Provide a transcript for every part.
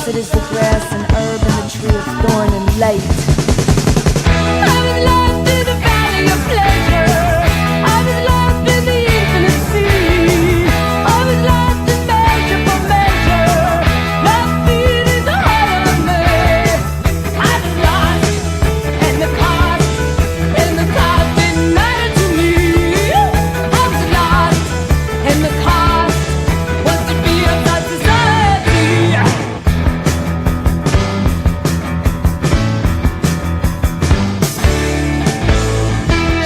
Blessed is the grass and herb and the tree of thorn and light. I was lost in the valley of pleasure. I was lost in the infinite sea. I was lost in measure for measure. My feet is higher than me. I was lost, and the cost didn't matter to me. I was lost, and the cost was to be of that society.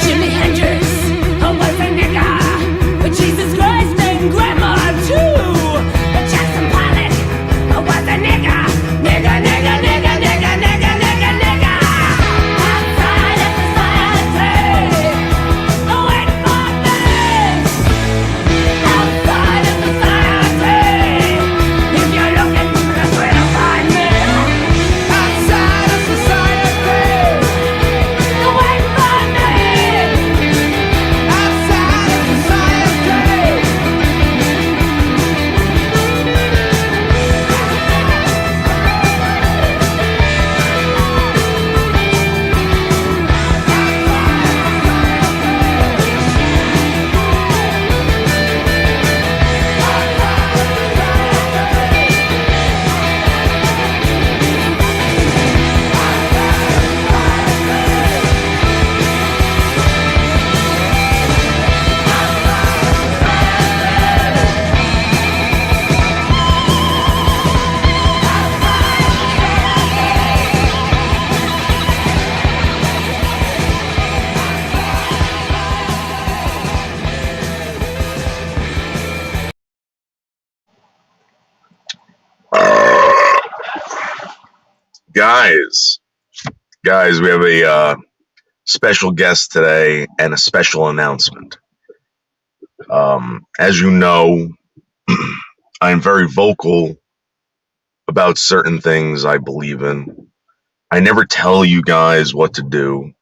Jimi Hendrix, I was a nigga, but Jesus Christ and Grandma too. But Jackson Pollock, I was a nigga, nigga, nigga, nigga, nigga, nigga, nigga, nigga. Outside of society, wait for me. Outside of society, if you're looking, that's where to find me. Outside of society, wait for me. Guys, we have a special guest today and a special announcement. As you know, I'm very vocal about certain things I believe in. I never tell you guys what to do.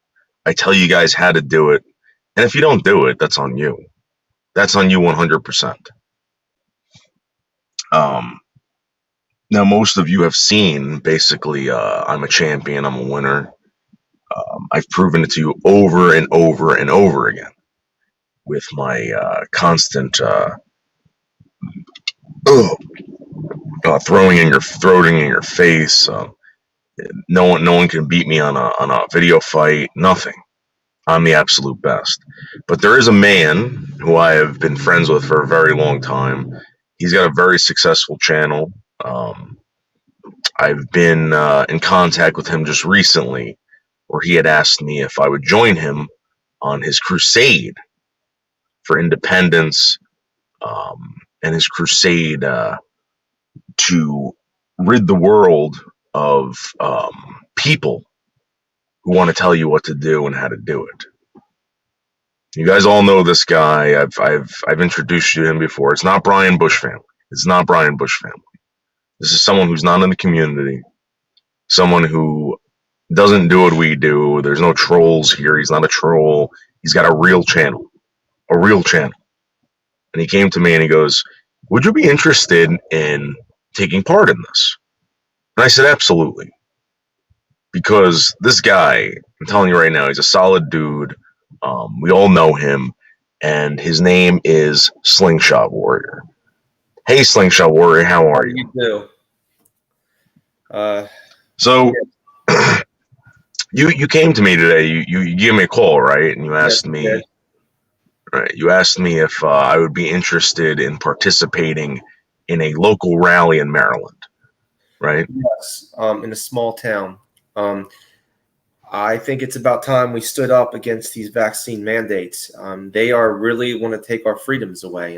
I tell you guys how to do it. And if you don't do it, that's on you. That's on you 100%. Now, most of you have seen, basically, I'm a champion, I'm a winner. I've proven it to you over and over and over again with my constant throwing in your face. No one can beat me on a video fight. Nothing. I'm the absolute best. But there is a man who I have been friends with for a very long time. He's got a very successful channel. I've been in contact with him just recently, where he had asked me if I would join him on his crusade for independence, and his crusade to rid the world of people who want to tell you what to do and how to do it. You guys all know this guy. I've introduced you to him before. It's not Brian Bush family. It's not Brian Bush family. This is someone who's not in the community, someone who doesn't do what we do. There's no trolls here. He's not a troll. He's got a real channel. And he came to me and he goes, "Would you be interested in taking part in this?" And I said, absolutely. Because this guy, I'm telling you right now, he's a solid dude. We all know him. And his name is Slingshot Warrior. Hey, Slingshot Warrior, how are you? You do. So, you came to me today. You gave me a call, right? And you asked me, right? You asked me if I would be interested in participating in a local rally in Maryland, right? Yes, in a small town. I think it's about time we stood up against these vaccine mandates. They are really want to take our freedoms away,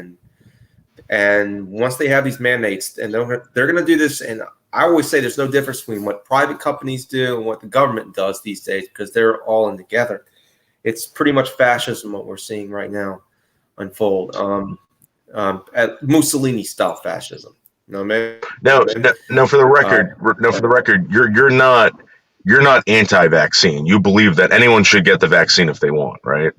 and once they have these mandates, and they're going to do this. And I always say there's no difference between what private companies do and what the government does these days, because they're all in together. It's pretty much fascism what we're seeing right now unfold. At Mussolini style fascism. No, man. No. For the record, you're not anti-vaccine. You believe that anyone should get the vaccine if they want, right?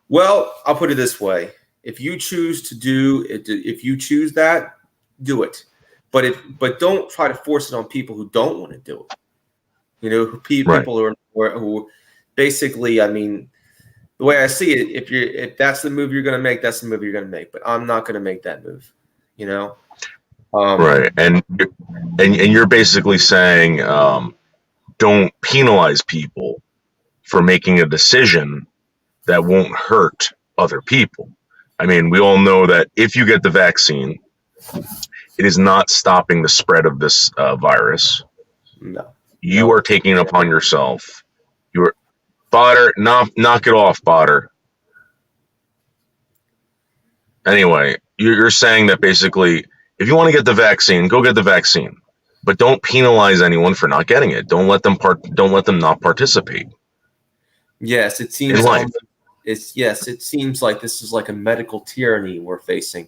Well, I'll put it this way: if you choose to do it, if you choose that, do it. but don't try to force it on people who don't want to do it. You know, Right. people who basically, I mean, the way I see it, if that's the move you're going to make, that's the move you're going to make. But I'm not going to make that move. You know, Right. And you're basically saying don't penalize people for making a decision that won't hurt other people. I mean, we all know that if you get the vaccine, it is not stopping the spread of this virus. no. You are taking it upon yourself. You're Botter, knock it off, Botter. Anyway, you're saying that basically, if you want to get the vaccine, go get the vaccine, but don't penalize anyone for not getting it. Don't let them not participate. Yes, it seems in life. it seems like this is like a medical tyranny we're facing.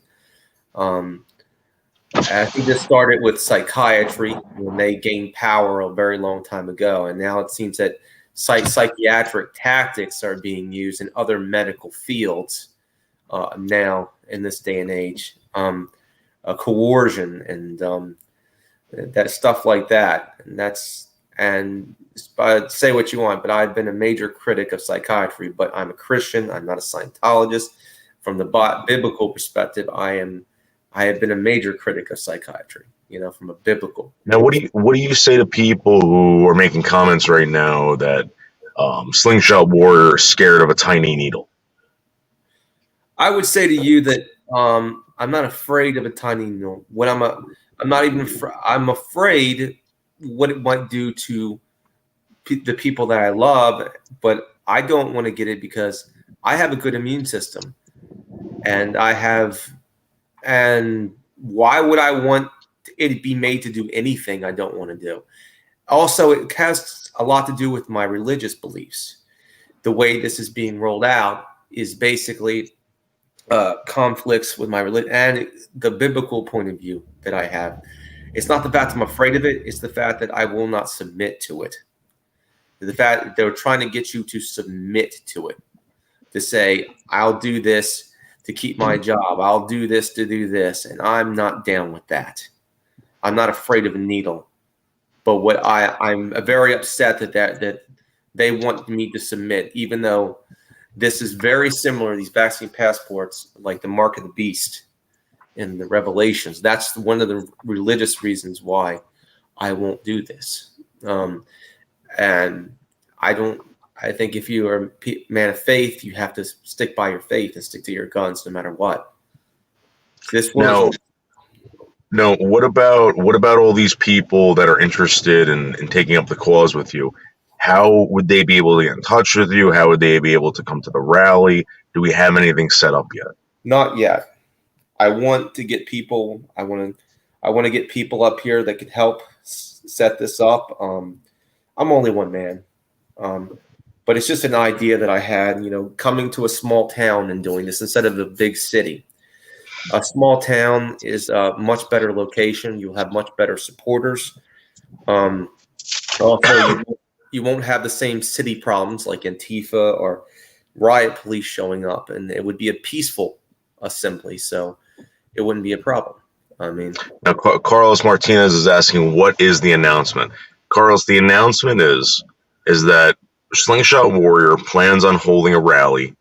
I think this started with psychiatry when they gained power a very long time ago, and now it seems that psychiatric tactics are being used in other medical fields now in this day and age. Coercion and that stuff like that, and say what you want, but I've been a major critic of psychiatry. But I'm a Christian. I'm not a Scientologist. From the biblical perspective, I have been a major critic of psychiatry, you know, from a biblical. Now, what do you say to people who are making comments right now that Slingshot Warrior is scared of a tiny needle? I would say to you that I'm not afraid of a tiny needle. I'm afraid what it might do to the people that I love, but I don't want to get it because I have a good immune system, and why would I want it to be made to do anything I don't want to do? Also, it has a lot to do with my religious beliefs. The way this is being rolled out is basically conflicts with my religion and the biblical point of view that I have. It's not the fact I'm afraid of it. It's the fact that I will not submit to it. The fact that they're trying to get you to submit to it, to say, I'll do this to keep my job. I'll do this to do this. And I'm not down with that. I'm not afraid of a needle. But I'm very upset that they want me to submit, even though this is very similar, these vaccine passports, like the mark of the beast in the Revelations. That's one of the religious reasons why I won't do this. And I think if you are a man of faith, you have to stick by your faith and stick to your guns no matter what. No, what about all these people that are interested in taking up the cause with you? How would they be able to get in touch with you? How would they be able to come to the rally? Do we have anything set up yet? Not yet. I want to get people. I want to get people up here that could help set this up. I'm only one man, but it's just an idea that I had. You know, coming to a small town and doing this instead of a big city. A small town is a much better location. You'll have much better supporters. Also, you won't have the same city problems like Antifa or riot police showing up, and it would be a peaceful assembly, so it wouldn't be a problem. I mean, now Carlos Martinez is asking, what is the announcement? Carlos, the announcement is that Slingshot Warrior plans on holding a rally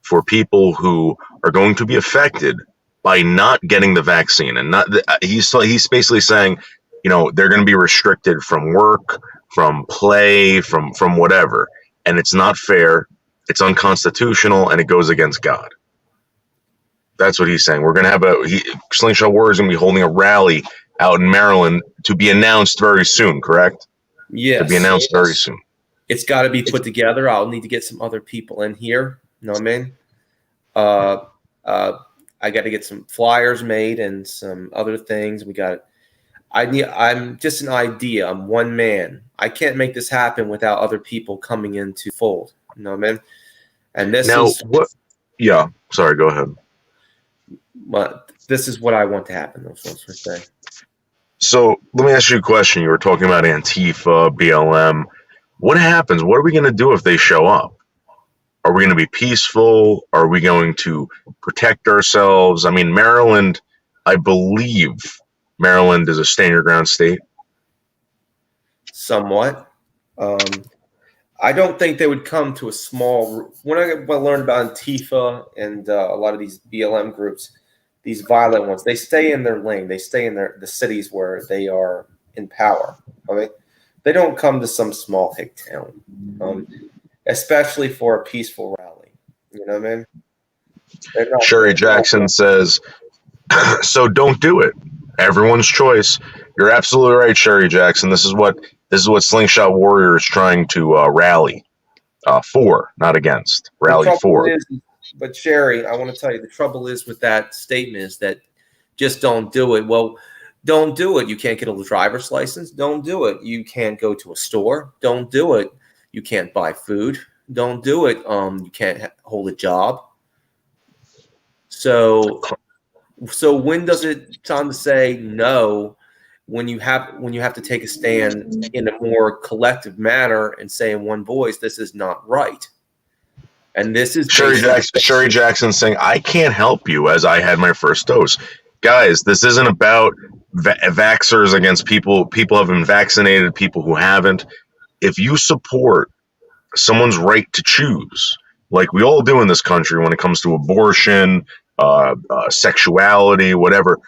for people who are going to be affected by not getting the vaccine, and he's basically saying, you know, they're going to be restricted from work, from play, from whatever, and it's not fair, it's unconstitutional, and it goes against God. That's what he's saying. We're going to have Slingshot Warrior is going to be holding a rally out in Maryland to be announced very soon, correct? Yes. To be announced very soon. It's got to be put together. I'll need to get some other people in here. You know what I mean? I got to get some flyers made and some other things. I'm just an idea. I'm one man. I can't make this happen without other people coming into fold. You know what I mean? And this now, is what? Yeah. Sorry. Go ahead. But this is what I want to happen. Those ones per se. So let me ask you a question. You were talking about Antifa, BLM. What happens? What are we going to do if they show up? Are we going to be peaceful? Are we going to protect ourselves? I mean, Maryland, I believe Maryland is a stand your ground state? Somewhat. I don't think they would come to a small. When I learned about Antifa and a lot of these BLM groups, these violent ones, they stay in their lane. They stay in the cities where they are in power. Okay, they don't come to some small hick town, especially for a peaceful rally. You know what I mean? Sherry Jackson says, "So don't do it. Everyone's choice." You're absolutely right, Sherry Jackson. This is what Slingshot Warrior is trying to rally for, not against. Rally for. But Sherry, I want to tell you, the trouble is with that statement is that just don't do it. Well, don't do it. You can't get a driver's license. Don't do it. You can't go to a store. Don't do it. You can't buy food. Don't do it. You can't hold a job. So when does it time to say no? When you have to take a stand in a more collective manner and say in one voice, this is not right. And this is Sherry Jackson saying, I can't help you as I had my first dose. Guys, this isn't about vaxxers against people have been vaccinated, people who haven't. If you support someone's right to choose, like we all do in this country when it comes to abortion, sexuality, whatever,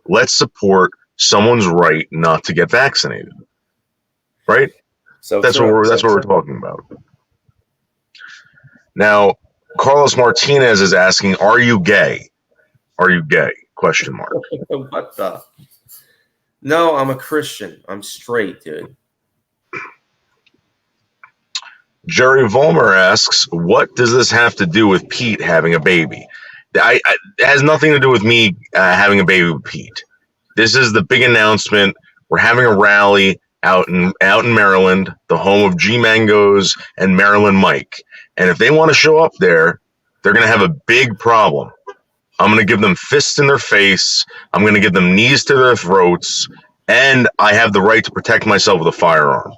let's support someone's right not to get vaccinated. Right? So that's what we're talking about. Now, Carlos Martinez is asking, are you gay? Are you gay? Question mark. What the? No, I'm a Christian. I'm straight, dude. Jerry Vollmer asks, what does this have to do with Pete having a baby? It has nothing to do with me having a baby with Pete. This is the big announcement. We're having a rally out in Maryland, the home of G Mangos and Maryland Mike. And if they want to show up there, they're going to have a big problem. I'm going to give them fists in their face. I'm going to give them knees to their throats. And I have the right to protect myself with a firearm.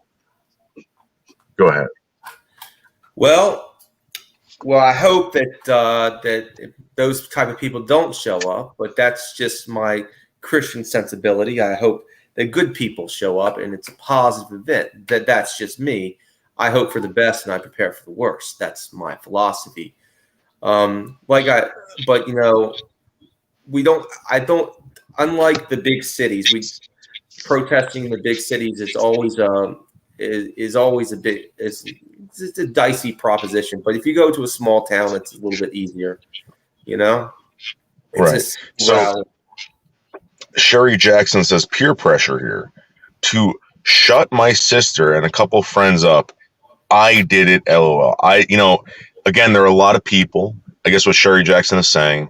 Go ahead. Well, I hope that those type of people don't show up, but that's just my Christian sensibility. I hope that good people show up and it's a positive event. That's just me. I hope for the best and I prepare for the worst. That's my philosophy. But you know, unlike the big cities, protesting in the big cities is always it's a dicey proposition. But if you go to a small town, it's a little bit easier, you know? Right. So Sherry Jackson says peer pressure here to shut my sister and a couple friends up. I did it, LOL. Again, there are a lot of people, I guess what Sherry Jackson is saying,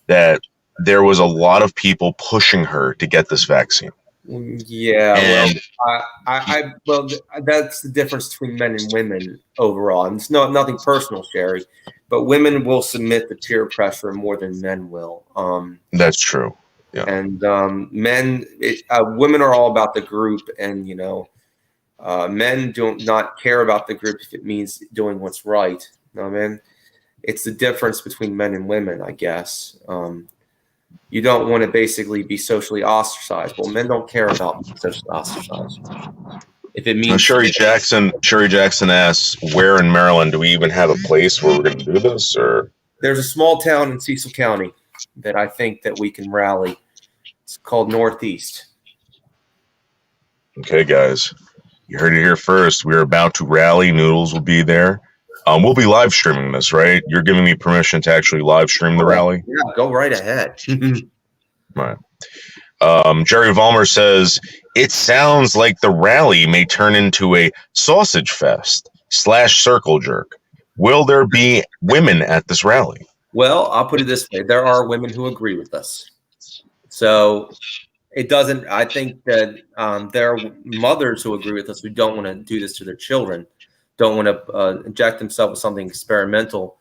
that there was a lot of people pushing her to get this vaccine. Yeah, well, that's the difference between men and women overall. And it's nothing personal, Sherry, but women will submit to peer pressure more than men will. That's true. Yeah. And women are all about the group, and men do not care about the group if it means doing what's right. You know what I mean? It's the difference between men and women, I guess. You don't want to basically be socially ostracized. Well, men don't care about being socially ostracized. If it means Sherry Jackson asks, where in Maryland do we even have a place where we're going to do this? Or there's a small town in Cecil County that I think that we can rally. It's called Northeast. Okay, guys, you heard it here first. We're about to rally. Noodles will be there. We'll be live streaming this, right? You're giving me permission to actually live stream the rally? Yeah, go right ahead. Right. Jerry Vollmer says, it sounds like the rally may turn into a sausage fest / circle jerk. Will there be women at this rally? Well, I'll put it this way. There are women who agree with us. So it doesn't, I think that there are mothers who agree with us who don't want to do this to their children, don't want to inject themselves with something experimental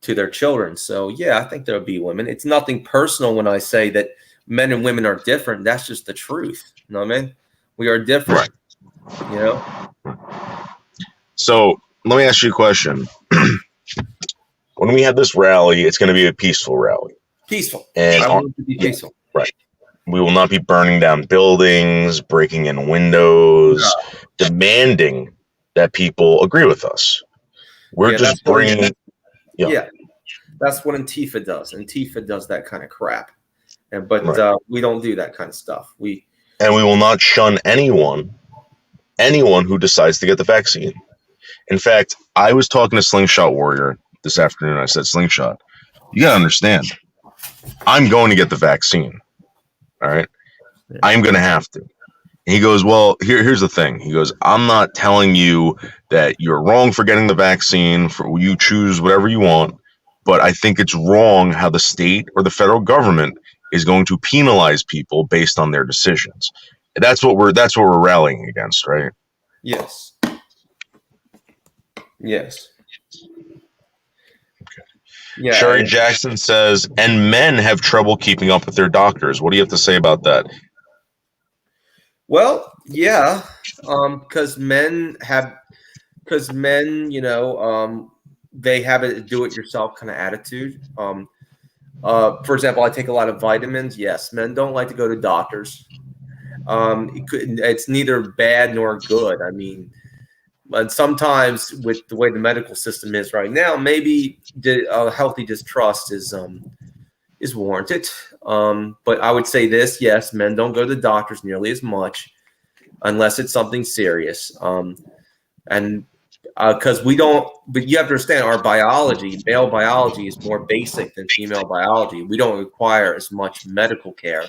to their children. So, yeah, I think there'll be women. It's nothing personal when I say that men and women are different. That's just the truth. You know what I mean? We are different, So let me ask you a question. When we have this rally, it's going to be a peaceful rally. Peaceful. And I want it to be peaceful. Right. We will not be burning down buildings, breaking in windows, demanding that people agree with us. We're just bringing. That's what Antifa does. Antifa does that kind of crap, but we don't do that kind of stuff. We will not shun anyone who decides to get the vaccine. In fact, I was talking to Slingshot Warrior this afternoon. I said, Slingshot, you gotta understand, I'm going to get the vaccine. All right, I'm going to have to. And he goes, well, here's the thing. He goes, I'm not telling you that you're wrong for getting the vaccine. For you choose whatever you want, but I think it's wrong how the state or the federal government is going to penalize people based on their decisions. That's what we're rallying against, right? Yes. Yes. Okay. Yeah. Sherry Jackson says, and men have trouble keeping up with their doctors. What do you have to say about that? Well, yeah, because men, they have a do-it-yourself kind of attitude. For example, I take a lot of vitamins. Yes, men don't like to go to doctors. It's neither bad nor good. I mean, and sometimes with the way the medical system is right now, maybe a healthy distrust is warranted. But I would say this: yes, men don't go to the doctors nearly as much unless it's something serious. And because we don't, but you have to understand our biology, male biology is more basic than female biology. We don't require as much medical care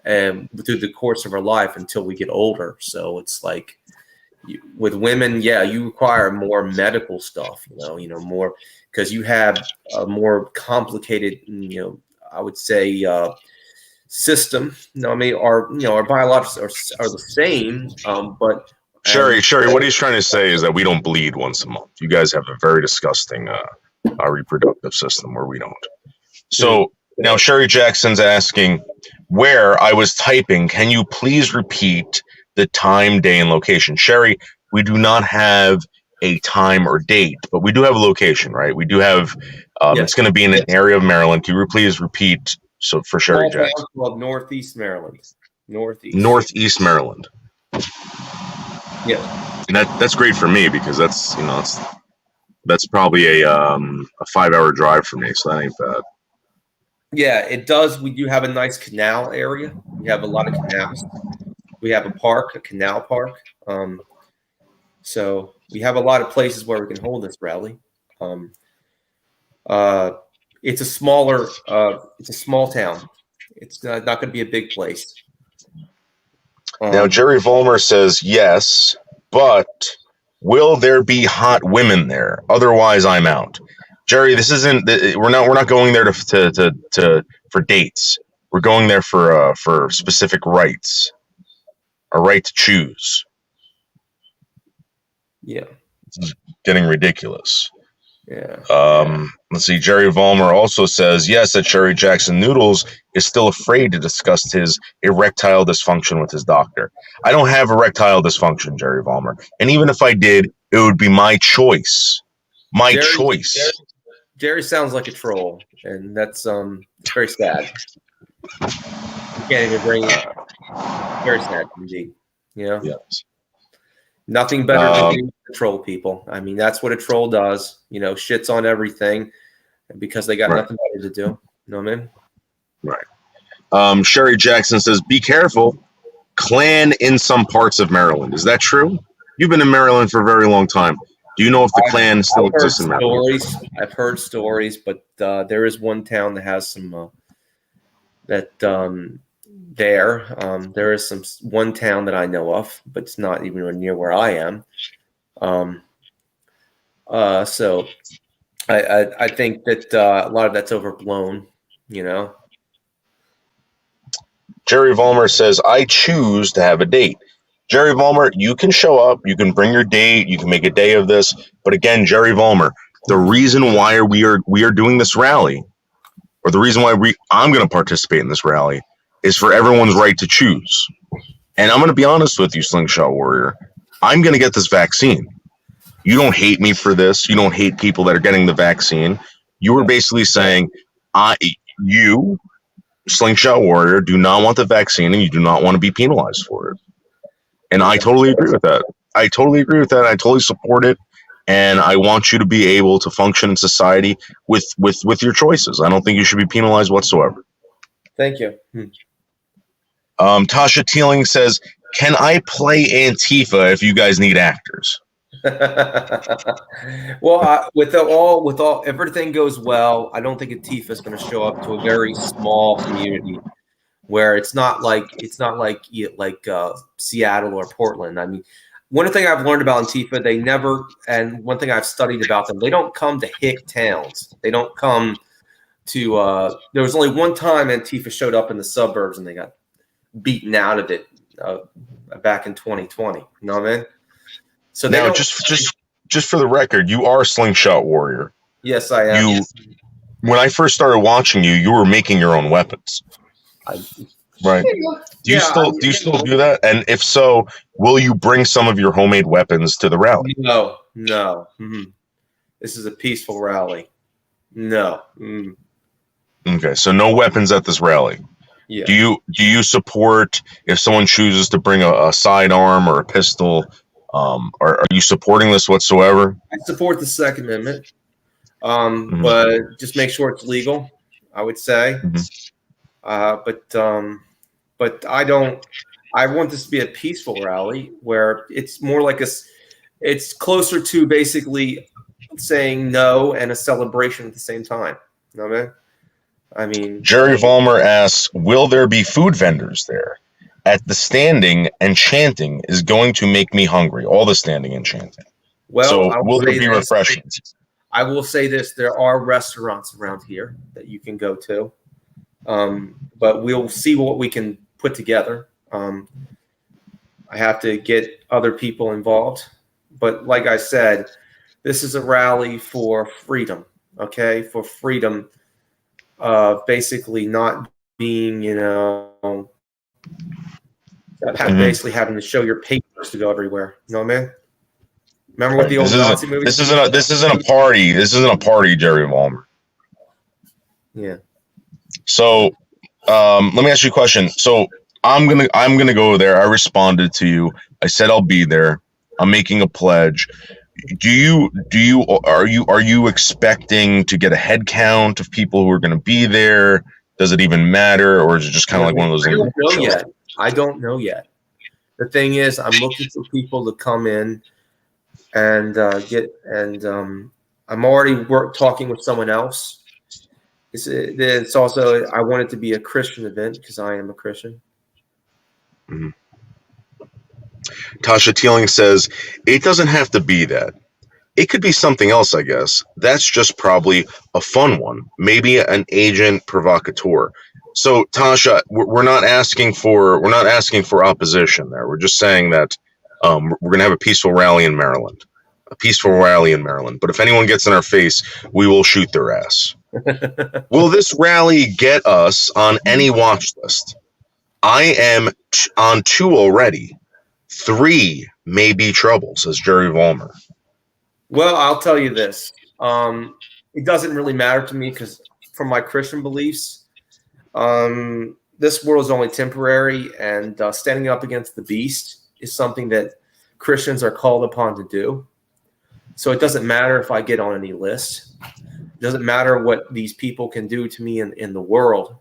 through the course of our life until we get older. So it's like with women, yeah, you require more medical stuff, more because you have a more complicated, I would say, system. Our biologics are the same, but Sherry, what he's trying to say is that we don't bleed once a month. You guys have a very disgusting reproductive system where we don't. So now Sherry Jackson's asking, where I was typing, can you please repeat the time, day, and location? Sherry, we do not have a time or date, but we do have a location, right? We do have, it's going to be in an area of Maryland. Can you please repeat so for Sherry Jackson? Well, Northeast Maryland. Northeast Maryland. Yeah. And that's great for me because that's probably a 5-hour drive for me, so that ain't bad. Yeah, it does. We do have a nice canal area. We have a lot of canals. We have a canal park. So we have a lot of places where we can hold this rally. It's a small town. It's not going to be a big place. Now Jerry Vollmer says yes, but will there be hot women there? Otherwise, I'm out. Jerry, this isn't. We're not going there to for dates. We're going there for specific rights. A right to choose. Yeah. This is getting ridiculous. Yeah. Let's see. Jerry Vollmer also says yes, that Sherry Jackson Noodles is still afraid to discuss his erectile dysfunction with his doctor. I don't have erectile dysfunction, Jerry Vollmer, and even if I did, it would be my choice. Choice. Jerry sounds like a troll, and that's very sad. You can't even bring it. Very sad indeed. Yes. Nothing better to do than troll people. I mean, that's what a troll does. Shits on everything because they got nothing better to do. You know what I mean? Right. Sherry Jackson says, be careful. Klan in some parts of Maryland. Is that true? You've been in Maryland for a very long time. Do you know if the Klan still exists in Maryland? I've heard stories, but there is one town that has some there is one town that I know of, but it's not even near where I am. So I think that a lot of that's overblown, Jerry Vollmer says, I choose to have a date. Jerry Vollmer, you can show up, you can bring your date, you can make a day of this. But again, Jerry Vollmer, the reason why we are doing this rally, or the reason why I'm going to participate in this rally, is for everyone's right to choose. And I'm going to be honest with you, Slingshot Warrior. I'm going to get this vaccine. You don't hate me for this. You don't hate people that are getting the vaccine. You were basically saying, you slingshot warrior, do not want the vaccine and you do not want to be penalized for it. And I totally agree with that. I totally agree with that. I totally support it. And I want you to be able to function in society with your choices. I don't think you should be penalized whatsoever. Thank you. Tasha Teeling says, "Can I play Antifa if you guys need actors?" Well, with all everything goes well, I don't think Antifa is going to show up to a very small community where it's not like Seattle or Portland. I mean, one thing I've learned about Antifa, they never, and one thing I've studied about them, they don't come to hick towns. They don't come to. There was only one time Antifa showed up in the suburbs and they got beaten out of it back in 2020. You know what I mean? So now, just for the record, you are a slingshot warrior. Yes, I am. When I first started watching you, you were making your own weapons. Right. Do you still do that? And if so, will you bring some of your homemade weapons to the rally? No. Mm-hmm. This is a peaceful rally. No. Mm. Okay, so no weapons at this rally. Yeah. Do you support if someone chooses to bring a sidearm or a pistol? Are you supporting this whatsoever? I support the Second Amendment, but just make sure it's legal. I would say, but I don't. I want this to be a peaceful rally where it's more like it's closer to basically saying no and a celebration at the same time. You know what I mean? I mean, Jerry Vollmer asks, "Will there be food vendors there? At the standing and chanting is going to make me hungry. All the standing and chanting. Well, so will there be refreshments?" I will say this: there are restaurants around here that you can go to, but we'll see what we can put together. I have to get other people involved, but like I said, this is a rally for freedom. Okay, for freedom of basically not being, basically having to show your papers to go everywhere. You know what I mean? Remember what the old Nazi movies? This isn't a party. This isn't a party, Jerry Vollmer. Yeah. So, let me ask you a question. So I'm gonna go there. I responded to you. I said I'll be there. I'm making a pledge. Are you expecting to get a head count of people who are going to be there? Does it even matter, or is it just kind of like one of those? I don't know yet. The thing is, I'm looking for people to come in and I'm already talking with someone else. It's also, I want it to be a Christian event because I am a Christian. Mm-hmm. Tasha Teeling says, "It doesn't have to be that. It could be something else, I guess. That's just probably a fun one. Maybe an agent provocateur." So, Tasha, we're not asking for opposition there. We're just saying that we're going to have a peaceful rally in Maryland. But if anyone gets in our face, we will shoot their ass. Will this rally get us on any watch list? I am on 2 already. 3 may be trouble, says Jerry Vollmer. Well, I'll tell you this. It doesn't really matter to me because from my Christian beliefs, this world is only temporary, and standing up against the beast is something that Christians are called upon to do. So it doesn't matter if I get on any list. It doesn't matter what these people can do to me in the world.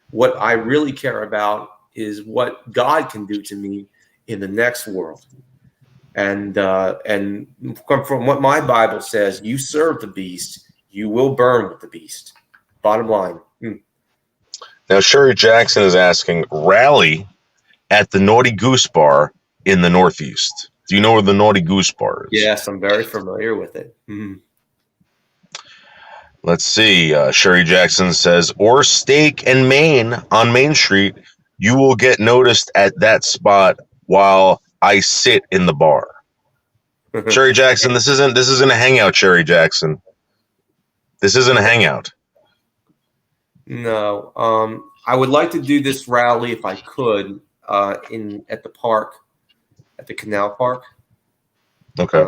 What I really care about is what God can do to me in the next world. And from what my Bible says, you serve the beast, you will burn with the beast. Bottom line. Now, Sherry Jackson is asking, rally at the Naughty Goose Bar in the Northeast. Do you know where the Naughty Goose Bar is? Yes, I'm very familiar with it. Let's see. Sherry Jackson says, or Steak and Main on Main Street. You will get noticed at that spot while I sit in the bar. Sherry Jackson, this isn't a hangout, Sherry Jackson. This isn't a hangout. No. I would like to do this rally if I could at the park, at the Canal Park. Okay.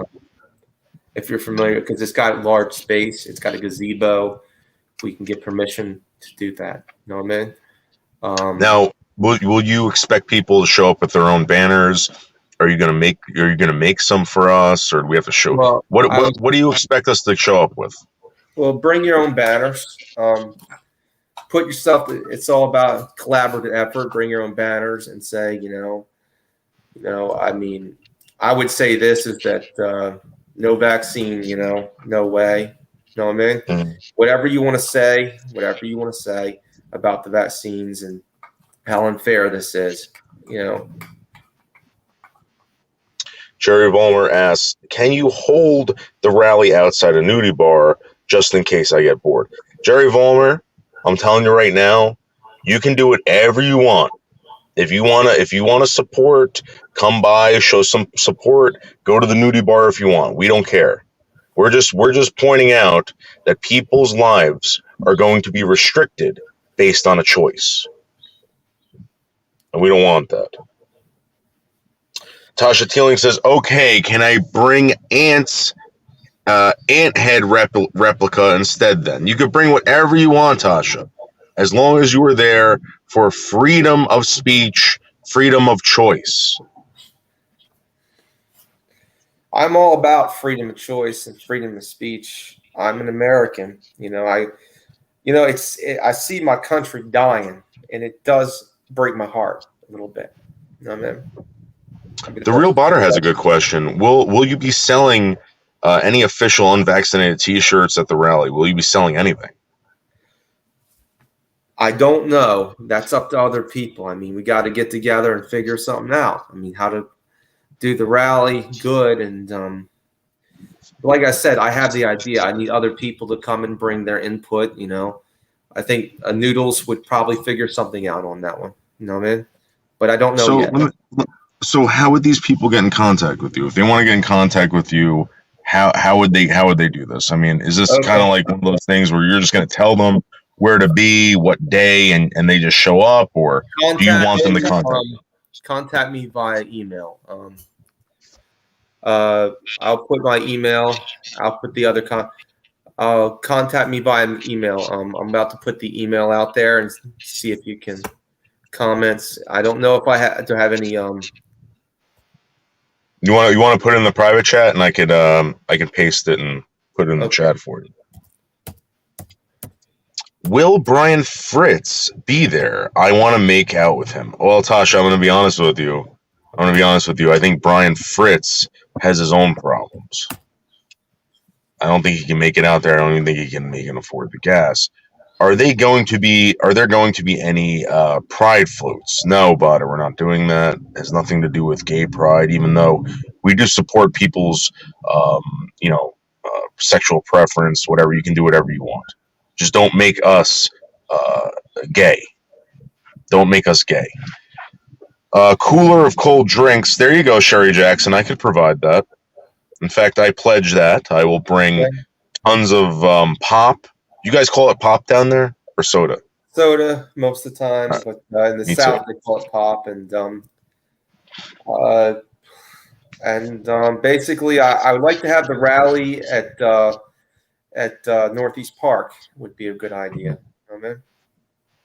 If you're familiar, because it's got large space, it's got a gazebo. If we can get permission to do that, you know what I mean? Now, will you expect people to show up with their own banners? Are you gonna make some for us, or do we have to show? Well, What do you expect us to show up with? Well, bring your own banners. Put yourself. It's all about collaborative effort. Bring your own banners and say, I mean, I would say this is that no vaccine. No way. You know what I mean? Mhm. Whatever you want to say about the vaccines and how unfair this is. Jerry Vollmer asks, "Can you hold the rally outside a nudie bar just in case I get bored?" Jerry Vollmer, I'm telling you right now, you can do whatever you want. If you wanna support, come by, show some support. Go to the nudie bar if you want. We don't care. We're just pointing out that people's lives are going to be restricted based on a choice, and we don't want that. Tasha Teeling says, "Okay, can I bring ant head replica instead? Then you could bring whatever you want, Tasha, as long as you were there for freedom of speech, freedom of choice." I'm all about freedom of choice and freedom of speech. I'm an American. I see my country dying, and it does break my heart a little bit. You know what I mean? The Real Botter has a good question. Will you be selling any official unvaccinated T-shirts at the rally? Will you be selling anything? I don't know. That's up to other people. I mean, we got to get together and figure something out. I mean, how to do the rally good. And like I said, I have the idea. I need other people to come and bring their input. I think Noodles would probably figure something out on that one. You know what I mean? But I don't know yet. So how would these people get in contact with you? If they want to get in contact with you, how would they do this? I mean, is this kind of like one of those things where you're just going to tell them where to be, what day, and they just show up, or do you want them to contact me via email? I'll put my email. I'll put the other contact me via email. I'm about to put the email out there and see if you can comments. I don't know if I have to have any. You want to put it in the private chat, and I could paste it and put it in the chat for you. Will Brian Fritz be there? I want to make out with him. Well, Tasha, I'm going to be honest with you. I think Brian Fritz has his own problems. I don't think he can make it out there. I don't even think he can afford the gas. Are there going to be any pride floats? No, but we're not doing that. It has nothing to do with gay pride, even though we do support people's, sexual preference, whatever. You can do whatever you want. Just don't make us gay. Don't make us gay. Cooler of cold drinks. There you go, Sherry Jackson. I could provide that. In fact, I pledge that. I will bring tons of pop. You guys call it pop down there, or soda? Soda most of the time, but in the South they call it pop. And basically, I would like to have the rally at Northeast Park. Would be a good idea. Okay.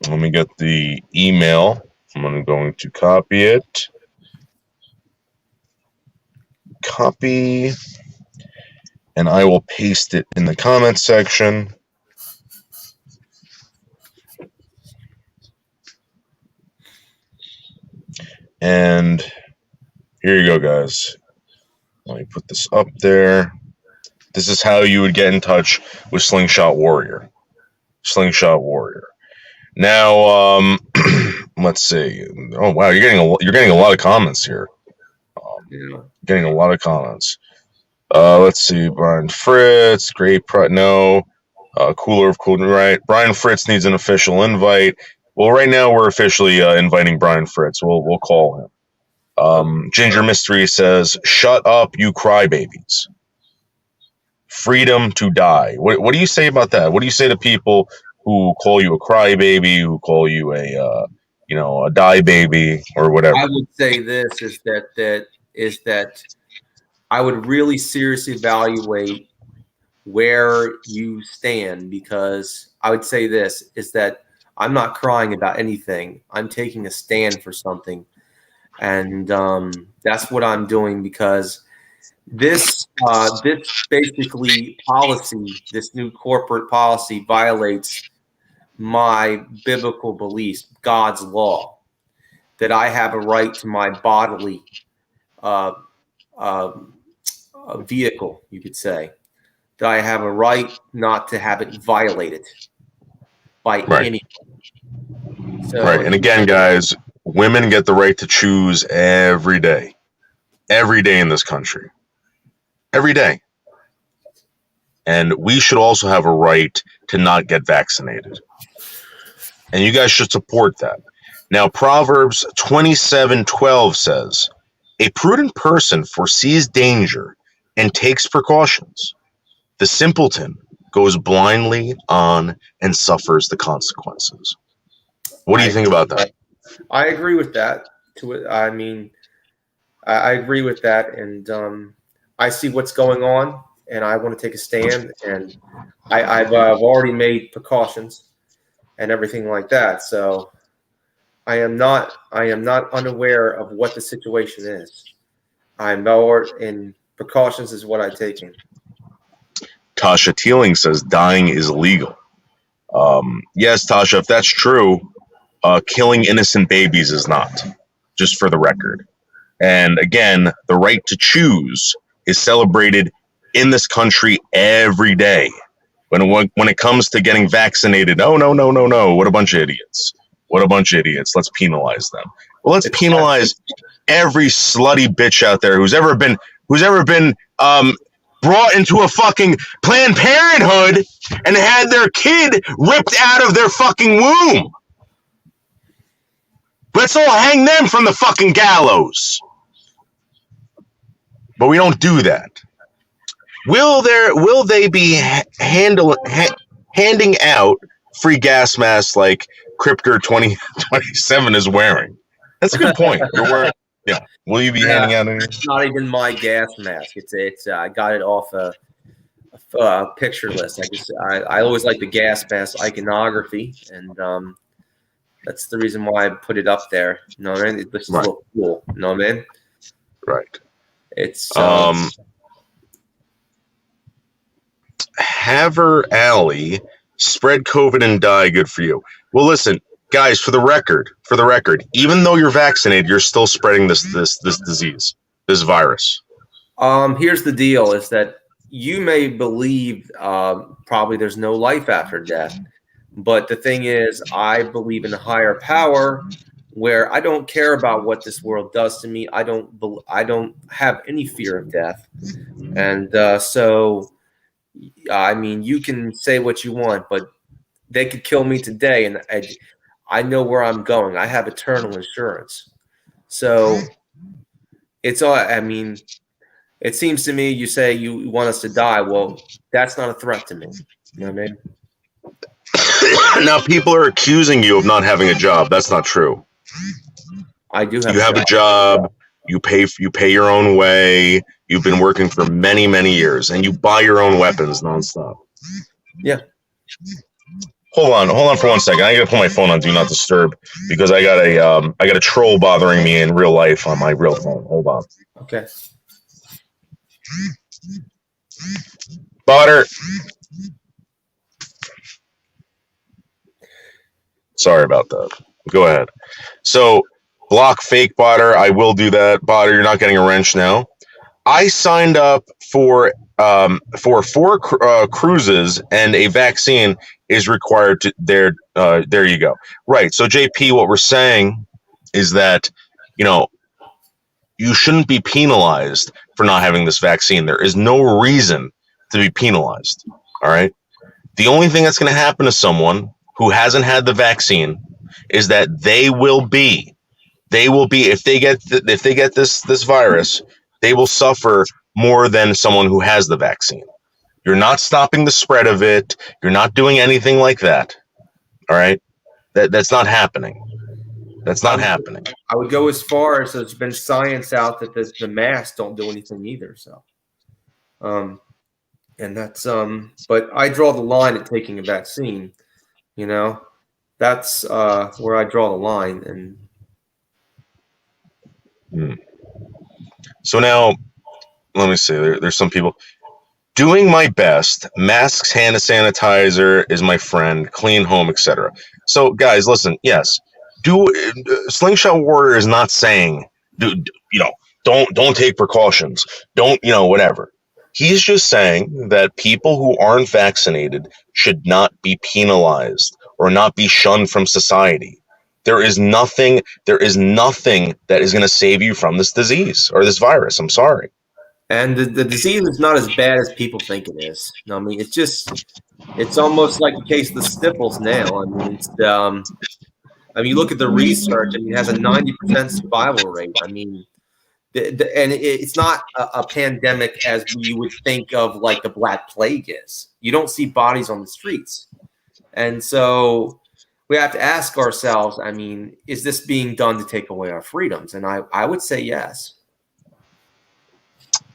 Let me get the email. I'm going to copy it. Copy, and I will paste it in the comments section. And here you go, guys. Let me put this up there. This is how you would get in touch with Slingshot Warrior. Slingshot Warrior. Now, let's see. Oh wow, you're getting a lot of comments here. Getting a lot of comments. Let's see. Brian Fritz, Great Pride. No. Cooler of Cool. Right. Brian Fritz needs an official invite. Well, right now we're officially inviting Brian Fritz. We'll call him. Ginger Mystery says, "Shut up, you crybabies. Freedom to die." What do you say about that? What do you say to people who call you a crybaby, who call you a die baby, or whatever? I would say this is that I would really seriously evaluate where you stand, because I would say this is that I'm not crying about anything. I'm taking a stand for something, and that's what I'm doing because this basically policy, this new corporate policy, violates my biblical beliefs, God's law, that I have a right to my bodily uh, uh, vehicle, you could say, that I have a right not to have it violated by Right. anyone. So, Right. And again, guys, women get the right to choose every day in this country, every day. And we should also have a right to not get vaccinated. And you guys should support that. Now, Proverbs 27:12 says, "A prudent person foresees danger and takes precautions. The simpleton goes blindly on and suffers the consequences." What do you think about that? I agree with that. I mean, I agree with that, and I see what's going on, and I want to take a stand, and I've already made precautions and everything like that. So I am not unaware of what the situation is. I'm more in precautions is what I'm taking. Tasha Teeling says dying is legal. Yes, Tasha, if that's true, killing innocent babies is not, just for the record. And again, the right to choose is celebrated in this country every day. When it comes to getting vaccinated, oh, no. What a bunch of idiots. What a bunch of idiots. Let's penalize them. Well, let's penalize every slutty bitch out there who's ever been brought into a fucking Planned Parenthood and had their kid ripped out of their fucking womb. Let's all hang them from the fucking gallows. But we don't do that. Will they be handing out free gas masks like Cryptor 2027 is wearing? That's a good point. You're wearing, yeah. Will you be handing out any? It's not even my gas mask. It's I got it off a picture list. I always like the gas mask iconography, and that's the reason why I put it up there. You know what I mean? It looks a little cool. You know what I mean? Right. It's Haver Alley, spread COVID and die. Good for you. Well, listen, guys. For the record, even though you're vaccinated, you're still spreading this disease, this virus. Here's the deal: is that you may believe probably there's no life after death, but the thing is, I believe in a higher power where I don't care about what this world does to me. I don't have any fear of death, and so. I mean, you can say what you want, but they could kill me today, and I know where I'm going. I have eternal insurance. So it's all, I mean, it seems to me you say you want us to die. Well, that's not a threat to me. You know what I mean? Now, people are accusing you of not having a job. That's not true. I do have you have a job. You pay your own way. You've been working for many, many years, and you buy your own weapons nonstop. Yeah. Hold on for 1 second. I gotta put my phone on Do Not Disturb because I got a troll bothering me in real life on my real phone. Hold on. Okay. Botter. Sorry about that. Go ahead. So, block fake Botter. I will do that. Botter, you're not getting a wrench now. I signed up for 4 cruises, and a vaccine is required to there. There you go. Right. So, JP, what we're saying is that, you shouldn't be penalized for not having this vaccine. There is no reason to be penalized. All right. The only thing that's going to happen to someone who hasn't had the vaccine is that they will be if they get this virus, they will suffer more than someone who has the vaccine. You're not stopping the spread of it. You're not doing anything like that. All right? That's not happening. That's not happening. I would go as far as there's been science out that the masks don't do anything either. So, and that's but I draw the line at taking a vaccine. That's where I draw the line. And So now, let me see. There's some people doing my best. Masks, hand sanitizer is my friend. Clean home, etc. So, guys, listen. Yes, Slingshot Warrior is not saying, don't take precautions. Don't, whatever. He's just saying that people who aren't vaccinated should not be penalized or not be shunned from society. There is nothing that is going to save you from this disease or this virus. I'm sorry. And the disease is not as bad as people think it is. I mean, it's almost like the case of the sniffles now. You look at the research. I mean, it has a 90% survival rate. I mean, it's not a pandemic as you would think of like the Black Plague is. You don't see bodies on the streets. And so we have to ask ourselves, I mean, is this being done to take away our freedoms? And I would say yes.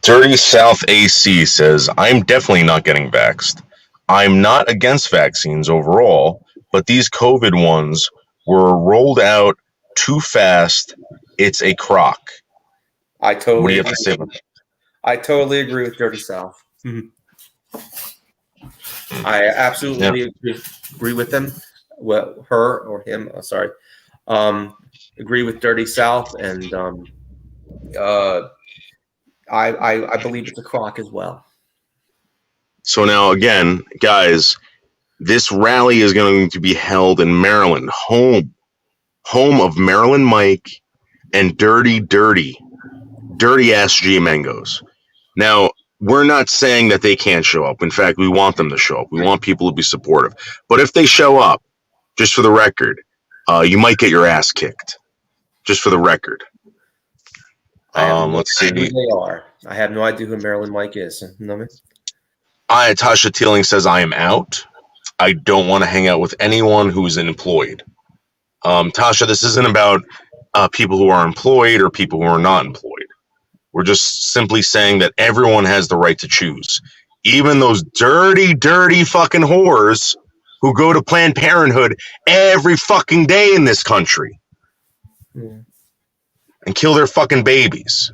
Dirty South AC says, I'm definitely not getting vaxxed. I'm not against vaccines overall, but these COVID ones were rolled out too fast. It's a crock. What do you have to say about that? I totally agree with Dirty South. I absolutely agree with them. Well, her or him. Sorry. Agree with Dirty South, and I believe it's a crock as well. So now, again, guys, this rally is going to be held in Maryland, home of Maryland Mike and dirty ass G Mangos. Now, we're not saying that they can't show up. In fact, we want them to show up. We want people to be supportive. But if they show up, just for the record, you might get your ass kicked. Just for the record. Let's see. Who they are. I have no idea who Maryland Mike is. Tasha Teeling says, I am out. I don't want to hang out with anyone who's employed. Tasha, this isn't about people who are employed or people who are not employed. We're just simply saying that everyone has the right to choose. Even those dirty fucking whores who go to Planned Parenthood every fucking day in this country. Yeah. And kill their fucking babies.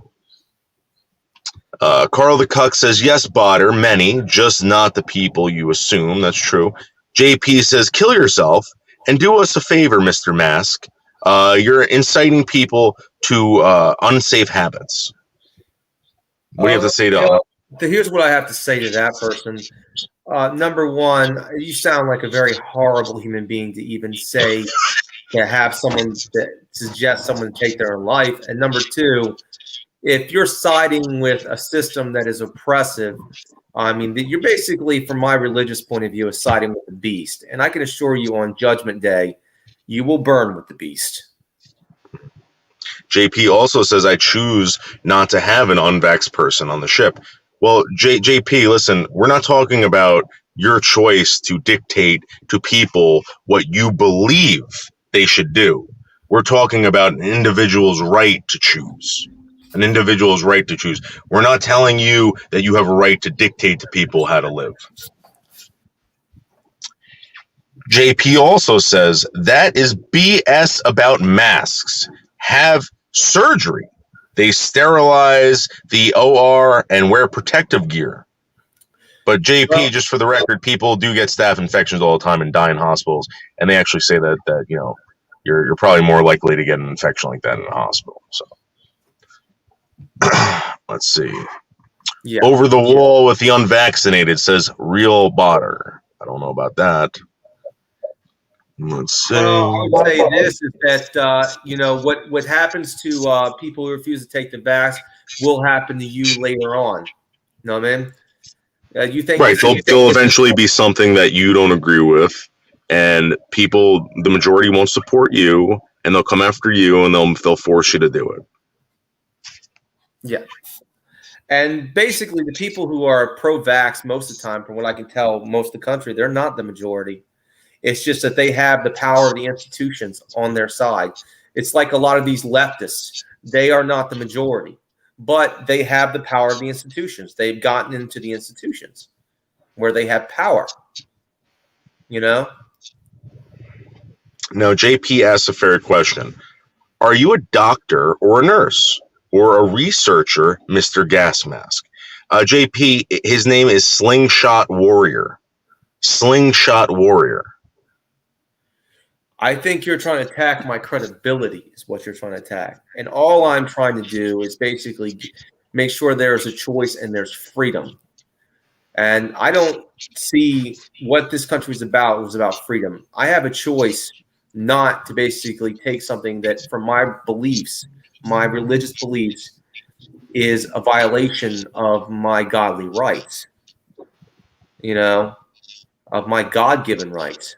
Carl the Cuck says, yes, Botter, many, just not the people you assume. That's true. JP says, kill yourself and do us a favor, Mr. Mask. You're inciting people to unsafe habits. What do you have to say to Here's what I have to say to that person. Number one, you sound like a very horrible human being to even say to have someone that suggest someone take their own life. And number two, if you're siding with a system that is oppressive, I mean, you're basically, from my religious point of view, is siding with the beast. And I can assure you on Judgment Day, you will burn with the beast. JP also says, I choose not to have an unvaxxed person on the ship. Well, JP, listen, we're not talking about your choice to dictate to people what you believe they should do. We're talking about an individual's right to choose. An individual's right to choose. We're not telling you that you have a right to dictate to people how to live. JP also says, that is BS about masks. Have surgery. They sterilize the OR and wear protective gear. But JP, just for the record, people do get staph infections all the time and die in hospitals. And they actually say that you're probably more likely to get an infection like that in a hospital. So let's see. Yeah. Over the wall with the unvaccinated says real Botter. I don't know about that. Let's see. I would say this is that what happens to people who refuse to take the vax will happen to you later on. You know what I mean? You think right? There'll eventually be something that you don't agree with, and people, the majority, won't support you, and they'll come after you, and they'll force you to do it. Yeah. And basically, the people who are pro-vax most of the time, from what I can tell, most of the country, they're not the majority. It's just that they have the power of the institutions on their side. It's like a lot of these leftists. They are not the majority, but they have the power of the institutions. They've gotten into the institutions where they have power, Now, JP asks a fair question. Are you a doctor or a nurse or a researcher, Mr. Gas Mask? JP, his name is Slingshot Warrior. Slingshot Warrior. I think you're trying to attack my credibility is what you're trying to attack. And all I'm trying to do is basically make sure there's a choice and there's freedom. And I don't see what this country is about. It was about freedom. I have a choice not to basically take something that, from my beliefs, my religious beliefs, is a violation of my godly rights, of my God-given rights.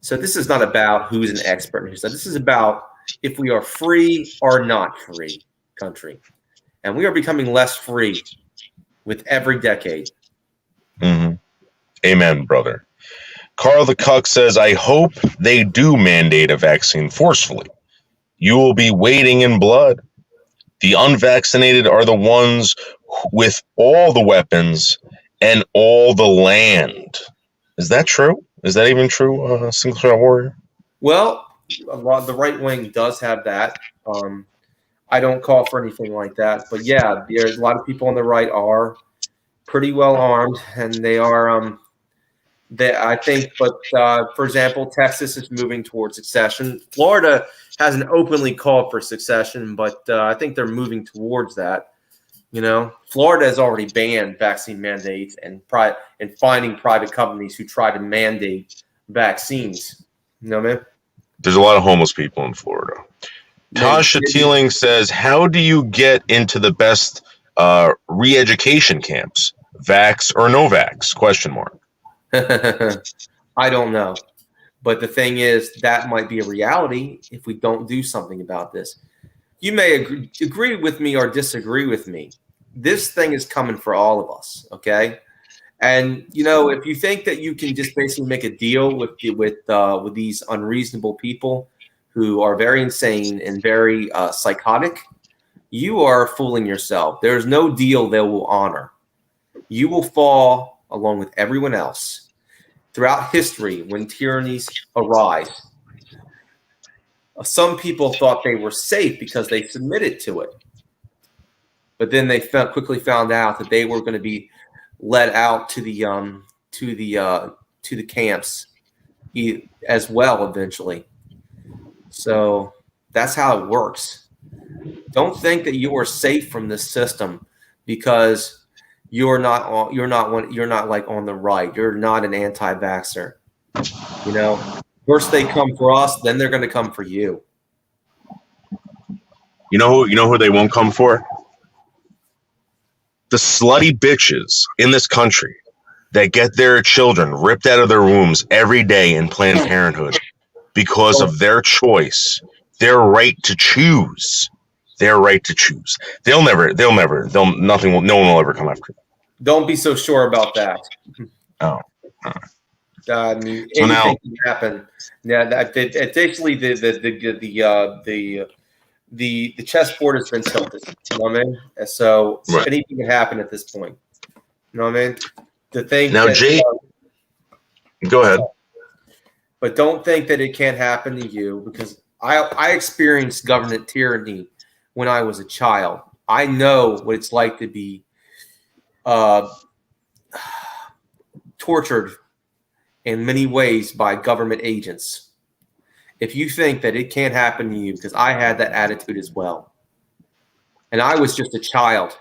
So this is not about who's an expert. This is about if we are free or not free country. And we are becoming less free with every decade. Mm-hmm. Amen, brother. Carl the Cuck says, I hope they do mandate a vaccine forcefully. You will be wading in blood. The unvaccinated are the ones with all the weapons and all the land. Is that true? Is that even true, Slingshot Warrior? Well, the right wing does have that. I don't call for anything like that. But yeah, there's a lot of people on the right are pretty well armed, and they are I think, but for example, Texas is moving towards secession. Florida hasn't openly called for secession, but I think they're moving towards that. Florida has already banned vaccine mandates and finding private companies who try to mandate vaccines. You know what I mean? There's a lot of homeless people in Florida. Tasha Teeling says, how do you get into the best re-education camps? Vax or no vax? ? I don't know. But the thing is, that might be a reality if we don't do something about this. You may agree with me or disagree with me. This thing is coming for all of us, okay? And, if you think that you can just basically make a deal with these unreasonable people who are very insane and very psychotic, you are fooling yourself. There's no deal they will honor. You will fall along with everyone else. Throughout history, when tyrannies arise, some people thought they were safe because they submitted to it. But then they quickly found out that they were going to be led out to the camps as well eventually. So that's how it works. Don't think that you are safe from this system because you're not like on the right. You're not an anti-vaxxer. First they come for us, then they're going to come for you. You know who they won't come for? The slutty bitches in this country that get their children ripped out of their wombs every day in Planned Parenthood because of their choice, their right to choose. Their right to choose. No one will ever come after them. Don't be so sure about that. Oh. I mean, anything can happen. Yeah, basically the chessboard has been tilted. You know what I mean? So right. Anything can happen at this point. You know what I mean? The thing now, Jay, go ahead. But don't think that it can't happen to you because I experienced government tyranny when I was a child. I know what it's like to be tortured in many ways by government agents. If you think that it can't happen to you, because I had that attitude as well. And I was just a child.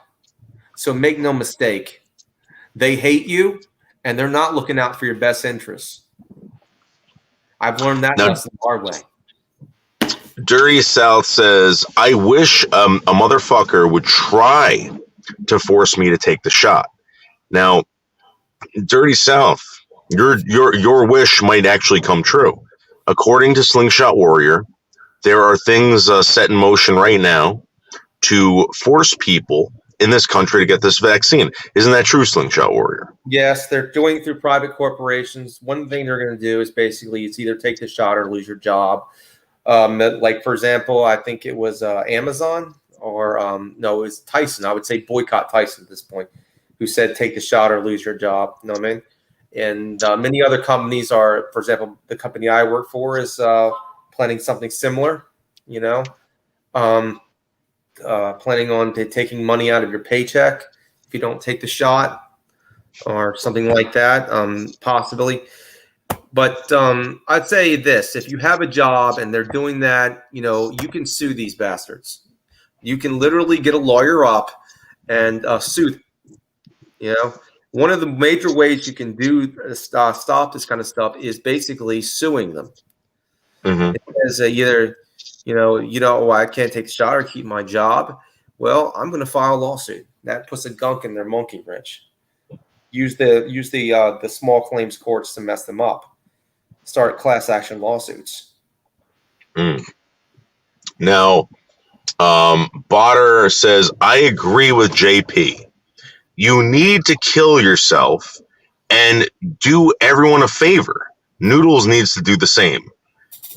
So make no mistake. They hate you and they're not looking out for your best interests. I've learned that lesson the hard way. Dirty South says, I wish a motherfucker would try to force me to take the shot. Now, Dirty South, your wish might actually come true. According to Slingshot Warrior, there are things set in motion right now to force people in this country to get this vaccine. Isn't that true, Slingshot Warrior? Yes, they're doing it through private corporations. One thing they're going to do is basically it's either take the shot or lose your job. Like, for example, I think it was Amazon or no, it was Tyson. I would say boycott Tyson at this point, who said take the shot or lose your job. You know what I mean? And many other companies are, for example, the company I work for is planning something similar, you know, planning on taking money out of your paycheck if you don't take the shot or something like that, possibly. But I'd say this: if you have a job and they're doing that, you know, you can sue these bastards. You can literally get a lawyer up and sue them. You know, one of the major ways you can do stop this kind of stuff is basically suing them. Mm-hmm. As either, oh, I can't take the shot or keep my job. Well, I'm going to file a lawsuit. That puts a gunk in their monkey wrench. Use the small claims courts to mess them up. Start class action lawsuits. Now, Botter says, I agree with JP. You need to kill yourself and do everyone a favor. Noodles needs to do the same.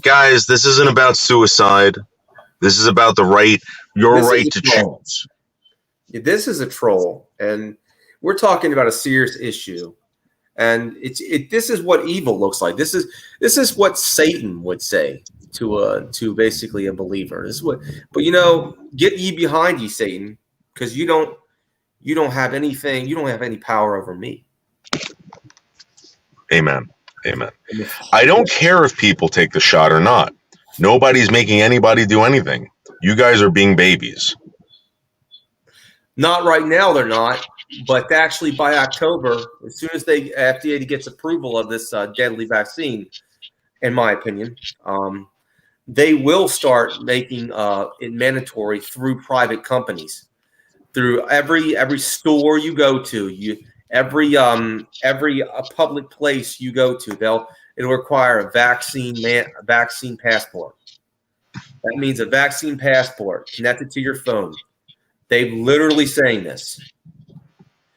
Guys, this isn't about suicide. This is about your right to choose. This is a troll, and we're talking about a serious issue. And this is what evil looks like. This is what Satan would say to basically a believer. Get ye behind ye, Satan, because you don't have anything. You don't have any power over me. Amen. Amen. I don't care if people take the shot or not. Nobody's making anybody do anything. You guys are being babies. Not right now, they're not. But actually, by October, as soon as FDA gets approval of this deadly vaccine, in my opinion, they will start making it mandatory through private companies, through every store you go to, every public place you go to. It'll require a vaccine passport. That means a vaccine passport connected to your phone. They're literally saying this.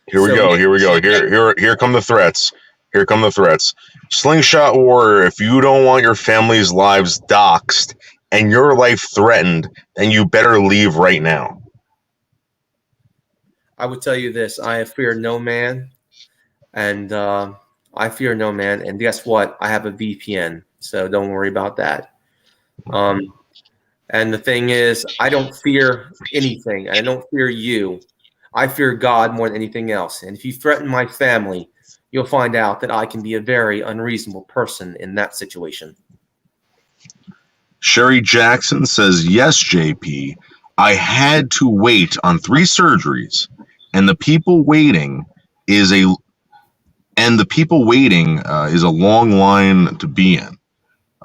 Here we go. Here come the threats. Here come the threats. Slingshot Warrior, if you don't want your family's lives doxxed and your life threatened, then you better leave right now. I would tell you this: I fear no man, and I fear no man. And guess what? I have a VPN, so don't worry about that. And the thing is, I don't fear anything. I don't fear you. I fear God more than anything else. And if you threaten my family, you'll find out that I can be a very unreasonable person in that situation. Sherry Jackson says, yes, JP, I had to wait on 3 surgeries, and the people waiting is a long line to be in.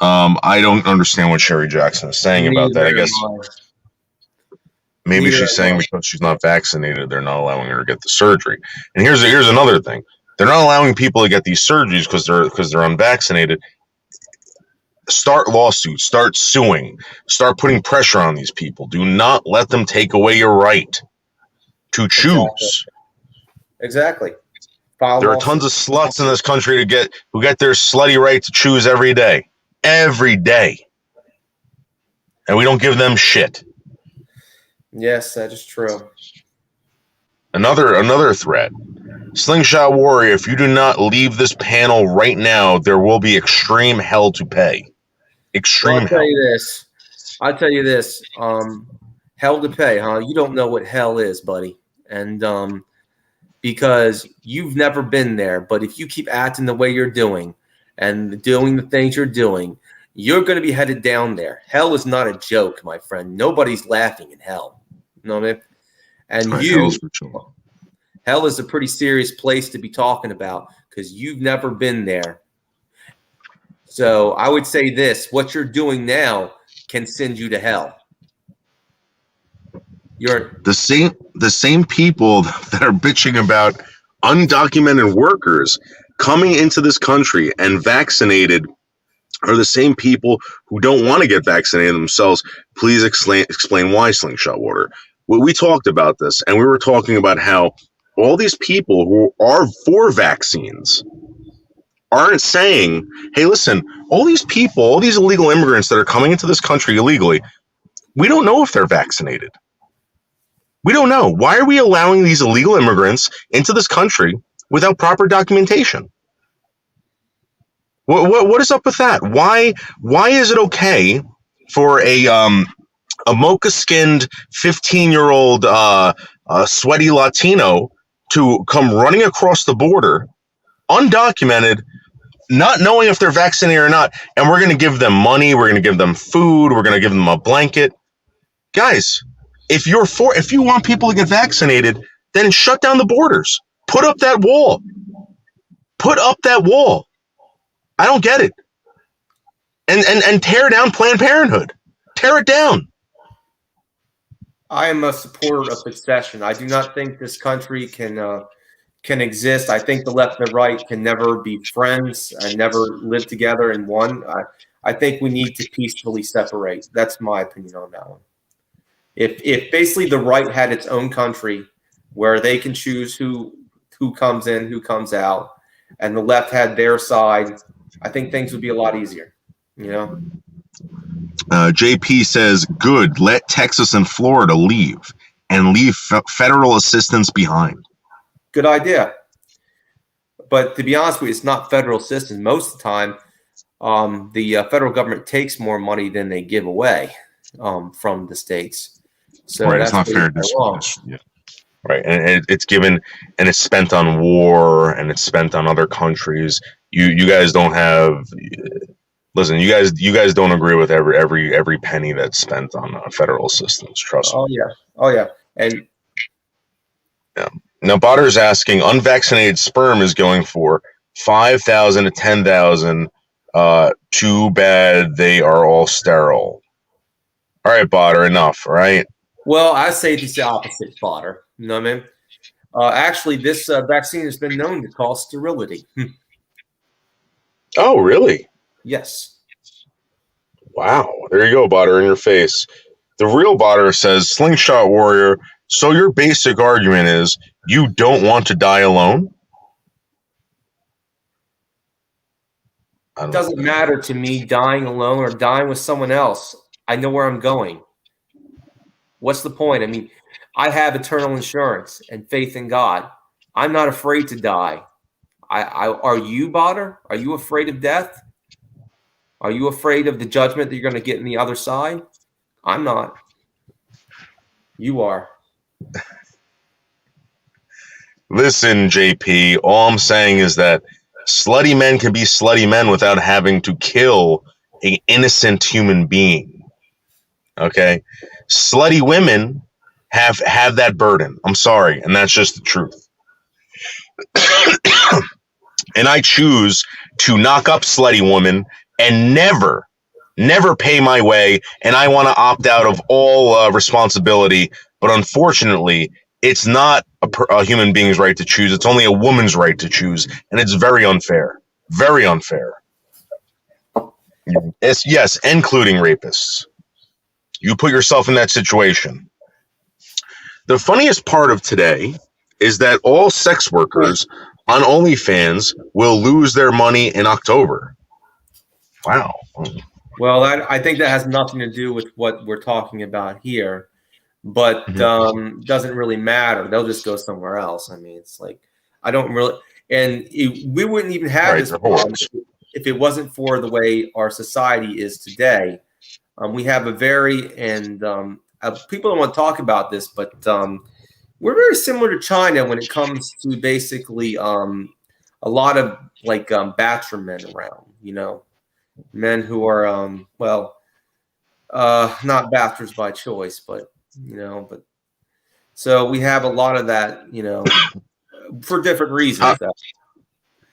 I don't understand what Sherry Jackson is saying about that. I guess maybe she's saying because she's not vaccinated, they're not allowing her to get the surgery. And here's another thing: they're not allowing people to get these surgeries because they're unvaccinated. Start lawsuits, start suing, start putting pressure on these people. Do not let them take away your right to choose. Exactly. There are tons of sluts in this country who get their slutty right to choose every day. Every day. And we don't give them shit. Yes, that is true. Another threat. Slingshot Warrior, if you do not leave this panel right now, there will be extreme hell to pay. Extreme hell. I'll tell you this. Hell to pay, huh? You don't know what hell is, buddy. And because you've never been there, but if you keep acting the way you're doing and doing the things you're doing, you're going to be headed down there. Hell is not a joke, my friend. Nobody's laughing in hell. You know what I mean? And hell is a pretty serious place to be talking about because you've never been there. So I would say this: what you're doing now can send you to hell. You're the same people that are bitching about undocumented workers coming into this country and vaccinated are the same people who don't want to get vaccinated themselves. Please explain why, Slingshot Water. We talked about this, and we were talking about how all these people who are for vaccines aren't saying, hey, listen, all these people, all these illegal immigrants that are coming into this country illegally, we don't know if they're vaccinated. We don't know. Why are we allowing these illegal immigrants into this country without proper documentation? What is up with that? Why is it okay for a mocha-skinned 15-year-old sweaty Latino to come running across the border, undocumented, not knowing if they're vaccinated or not, and we're going to give them money, we're going to give them food, we're going to give them a blanket. Guys, if you want people to get vaccinated, then shut down the borders. Put up that wall. Put up that wall. I don't get it. And tear down Planned Parenthood. Tear it down. I am a supporter of secession. I do not think this country can exist. I think the left and the right can never be friends and never live together in one. I think we need to peacefully separate. That's my opinion on that one. If basically the right had its own country where they can choose who comes in, who comes out, and the left had their side, I think things would be a lot easier. JP says, good, let Texas and Florida leave and leave federal assistance behind. Good idea. But to be honest with you, it's not federal assistance. Most of the time, the federal government takes more money than they give away from the states. So right, that's it's not fair distribution. Yeah. Right, and it's given, and it's spent on war, and it's spent on other countries. You guys don't have. Listen, you guys don't agree with every penny that's spent on federal assistance. Trust me. Oh yeah, and yeah. Now, Botter's asking, unvaccinated sperm is going for 5,000 to 10,000. Too bad they are all sterile. All right, Botter, enough. All right. Well, I say it's the opposite, Botter. You know what I mean? Actually, this vaccine has been known to cause sterility. Oh, really? Yes. Wow. There you go, Botter, in your face. The real Botter says, Slingshot Warrior, so your basic argument is you don't want to die alone? It doesn't matter to me dying alone or dying with someone else. I know where I'm going. What's the point? I mean, I have eternal insurance and faith in God. I'm not afraid to die. Are you, Botter? Are you afraid of death? Are you afraid of the judgment that you're going to get on the other side? I'm not. You are. Listen, JP, all I'm saying is that slutty men can be slutty men without having to kill an innocent human being. Okay? Slutty women have that burden. I'm sorry, and that's just the truth. And I choose to knock up slutty women and never pay my way, and I want to opt out of all responsibility. But unfortunately, it's not a human being's right to choose. It's only a woman's right to choose, and it's very unfair. Very unfair. Yes, including rapists. You put yourself in that situation. The funniest part of today is that all sex workers on OnlyFans will lose their money in October. Wow. Well, I think that has nothing to do with what we're talking about here, but doesn't really matter. They'll just go somewhere else. I mean, it's like, I don't really, and we wouldn't even have this problem if it wasn't for the way our society is today. We have a very, and people don't want to talk about this, but we're very similar to China when it comes to basically a lot of like bachelor men around, men who are, not bachelors by choice, but so we have a lot of that, for different reasons.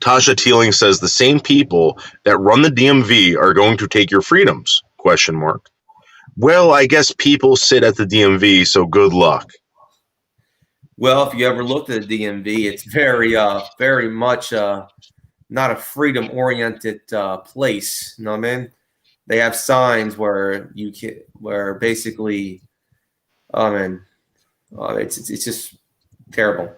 Tasha Teeling says the same people that run the DMV are going to take your freedoms, ? Well, I guess people sit at the DMV, so good luck. Well, if you ever looked at the DMV, it's very, very much not a freedom-oriented place. You know what I mean? They have signs where basically, it's just terrible.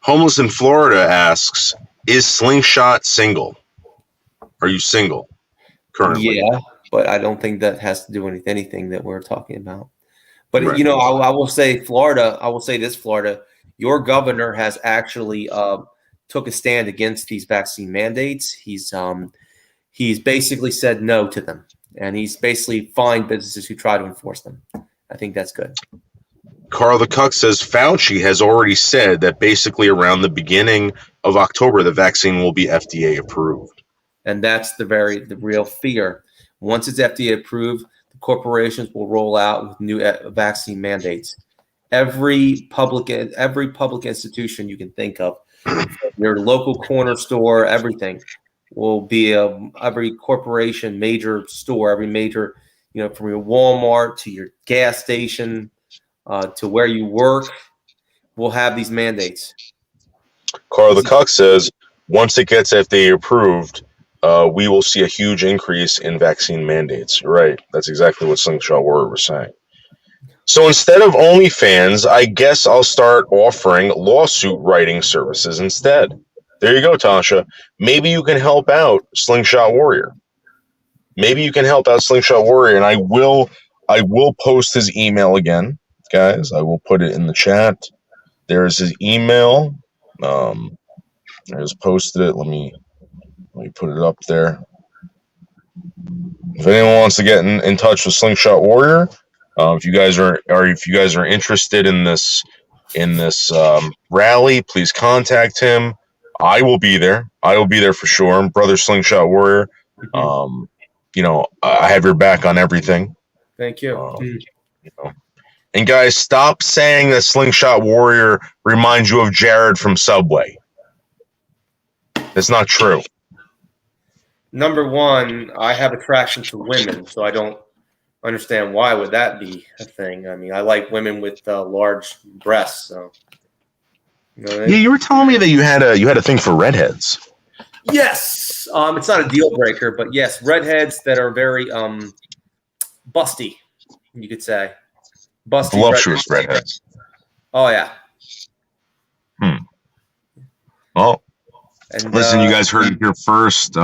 Homeless in Florida asks, is Slingshot single? Are you single currently? Yeah, but I don't think that has to do with anything that we're talking about. But, right. I will say Florida, Florida, your governor has actually took a stand against these vaccine mandates. He's basically said no to them. and he's basically fined businesses who try to enforce them. I think that's good. Carl the Cuck says Fauci has already said that basically around the beginning of October, the vaccine will be FDA approved. And that's the real fear. Once it's FDA approved, the corporations will roll out with new vaccine mandates. Every public institution you can think of, your local corner store, everything will be every corporation, major store, every major, from your Walmart to your gas station to where you work, will have these mandates. Carl the Cuck says once it gets FDA approved, we will see a huge increase in vaccine mandates. You're right. That's exactly what Slingshot Warrior was saying. So instead of OnlyFans, I guess I'll start offering lawsuit writing services instead. There you go, Tasha. Maybe you can help out Slingshot Warrior. Maybe you can help out Slingshot Warrior, and I will post his email again, guys. I will put it in the chat. There's his email. I just posted it. Let me put it up there. If anyone wants to get in touch with Slingshot Warrior, if you guys are interested in this rally, please contact him. I will be there. I will be there for sure. Brother Slingshot Warrior. I have your back on everything. Thank you. And guys, stop saying that Slingshot Warrior reminds you of Jared from Subway. That's not true. Number one, I have attraction to women, so I don't understand why would that be a thing. I mean, I like women with large breasts. So, Yeah, you were telling me that you had a thing for redheads. Yes, it's not a deal breaker, but yes, redheads that are very busty, you could say. Busty, voluptuous redheads. Oh yeah. Well, and, listen, you guys heard it here first.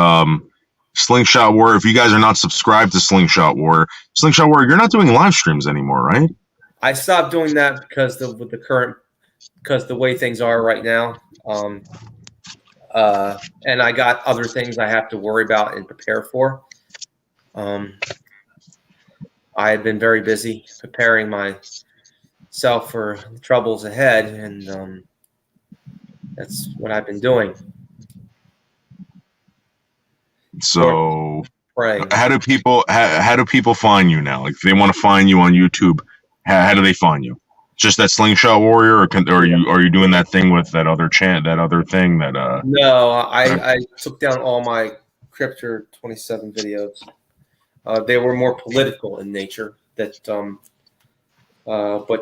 Slingshot Warrior. If you guys are not subscribed to Slingshot Warrior, you're not doing live streams anymore, right? I stopped doing that because the way things are right now. And I got other things I have to worry about and prepare for. I had been very busy preparing myself for troubles ahead, and that's what I've been doing. So, how do people find you now? Like, if they want to find you on YouTube, how do they find you? Just that Slingshot Warrior, or are you doing that thing with that other thing that? No, I took down all my Cryptor 27 videos. They were more political in nature. But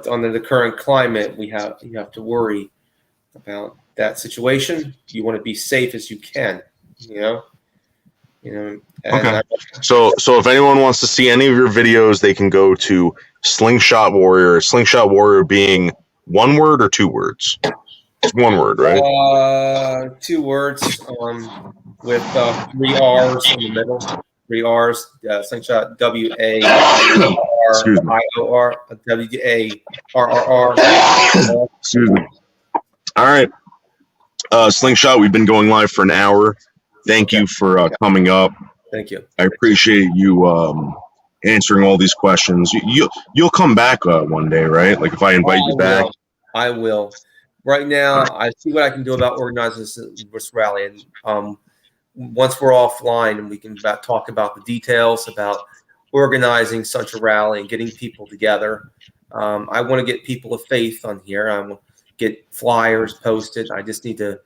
under the current climate, you have to worry about that situation. You want to be safe as you can, And okay. So if anyone wants to see any of your videos, they can go to Slingshot Warrior. Slingshot Warrior being one word or two words? It's one word, right? 2 words with 3 R's in the middle. 3 R's. Slingshot WARRIOR. WARRR. Excuse me. All right. Slingshot, we've been going live for an hour. Thank you for coming up. Thank you. I appreciate you answering all these questions. You'll come back one day, right? Like if I invite you back. I will. Right now, I see what I can do about organizing this rally. And once we're offline and we can talk about the details about organizing such a rally and getting people together. I want to get people of faith on here. I want to get flyers posted. I just need to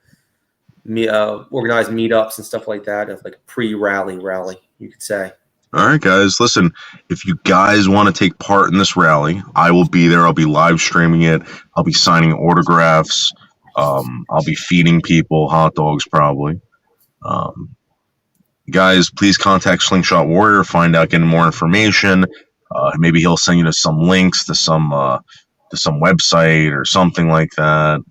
organize meetups and stuff like that, like a pre-rally rally, you could say. All right, guys, listen, if you guys want to take part in this rally, I will be there. I'll be live streaming it. I'll be signing autographs. I'll be feeding people hot dogs probably. Guys, please contact Slingshot Warrior, find out, get more information. Maybe he'll send you to some links to some website or something like that.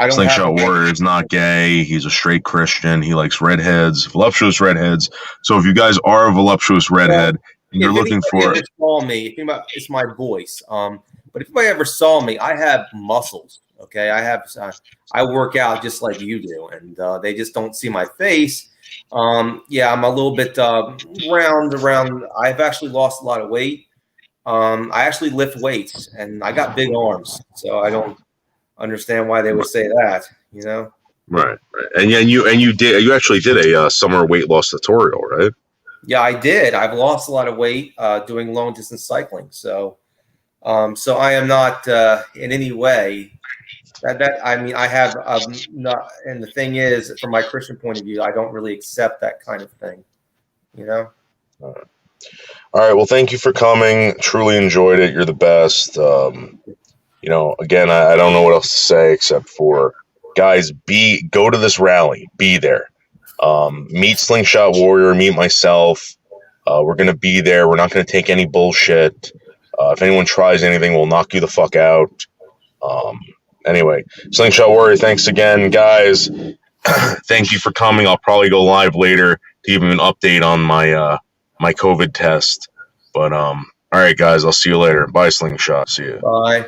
Slingshot Warrior is not gay. He's a straight Christian. He likes redheads, voluptuous redheads. So if you guys are a voluptuous redhead and you're looking for saw me, think about it's my voice. But if anybody ever saw me, I have muscles. Okay, I work out just like you do, and they just don't see my face. Yeah, I'm a little bit round around. I've actually lost a lot of weight. I actually lift weights, and I got big arms, so I don't understand why they would say that. You know? Right. And yeah, you actually did a summer weight loss tutorial, right? Yeah, I did. I've lost a lot of weight doing long distance cycling. So I am not in any way that I mean I have not. And the thing is, from my Christian point of view, I don't really accept that kind of thing. You know. All right. Well, thank you for coming. Truly enjoyed it. You're the best. Again, I don't know what else to say except for guys, go to this rally. Be there. Meet Slingshot Warrior. Meet myself. We're gonna be there. We're not gonna take any bullshit. If anyone tries anything, we'll knock you the fuck out. Anyway, Slingshot Warrior, thanks again, guys. Thank you for coming. I'll probably go live later to give you an update on my my COVID test. But all right, guys, I'll see you later. Bye, Slingshot. See you. Bye.